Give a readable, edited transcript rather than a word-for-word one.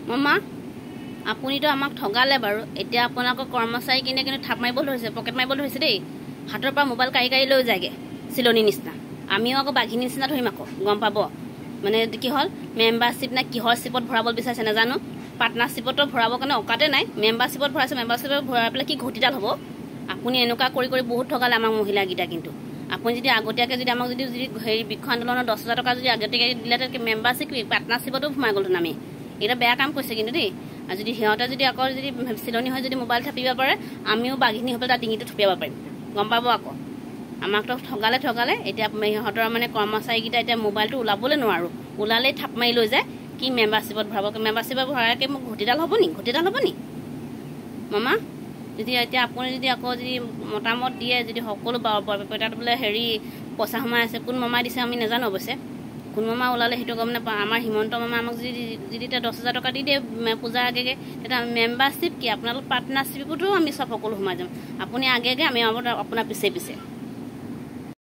মামা আপুনিতো আমাক ঠগালে বাৰু এতিয়া আপোনালোকৰ কৰ্মচাৰী কিনে কিন্তু থাপ মাৰিব ধৰিছে পকেট মাৰিব ধৰিছে দেই হাতৰ পৰা মোবাইল কাঢ়ি কাঢ়ি লৈ যায়গে চিলনি নিচিনা আমিও আকৌ বাঘিনী নিচিনা ধৰিম আকৌ গম পাব মানে কি হ'ল মেম্বাৰশ্বিপ নে কিহৰ শ্বিপত ভৰাব বিচাৰিছে নাজানো পাৰ্টনাৰশ্বিপতো ভৰাবৰ কাৰণে অকাতে নাই মেম্বাৰশ্বিপত ভৰাইছে মেম্বাৰশ্বিপত ভৰাই পেলাই কি ঘটিডাল হ'ব আপুনি এনেকুৱা কৰি কৰি বহুত ঠগালে আমাক মহিলাকেইটা কিন্তু আপুনি যদি আগতীয়াকৈ যদি আমাক যদি হেৰি বৃক্ষ আন্দোলনৰ 10,000 টকা যদি আগতীয়াকৈ দিলে মেম্বাৰশ্বিপ পাৰ্টনাৰশ্বিপতো সোমাই গ'লতো আমি এটা বেয়া কাম কৰিছে কিন্তু দেই আৰু যদি সিহঁতে যদি আকৌ যদি চিলনি হৈ যদি মোবাইল থাপিব পাৰে আমিও বাঘিনী হৈ পেলাই তাৰ ডিঙিটো থপিয়াব পাৰিম গম পাব আকৌ আমাকতো ঠগালে এতিয়া সিহঁতৰ মানে কৰ্মচাৰীকেইটা এতিয়া মোবাইলটো ওলাবলৈ নোৱাৰোঁ ওলালেই থাপ মাৰি লৈ যায় কি মেম্বাৰশ্বিপত ভৰাব মেম্বাৰশ্বিপত ভৰাকৈ মোক ঘটিডাল হ'ব নি মামা যদি এতিয়া আপুনি যদি আকৌ যদি মতামত দিয়ে যদি সকলো তাত বোলে হেৰি পইচা সোমাই আছে কোন মামাই দিছে আমি নাজানো অৱশ্যে কোন মামা ওলালে সেইটো গম নাপাওঁ আমাৰ হিমন্ত মামা আমাক যদি এতিয়া 10,000 টকা দি দিয়ে পূজাৰ আগে তেতিয়া মেম্বাৰশ্বিপ কি আপোনালোক পাৰ্টনাৰশ্বিপতো আমি চব সকলো সোমাই যাম আপুনি আগে আমি আপোনাৰ পিছে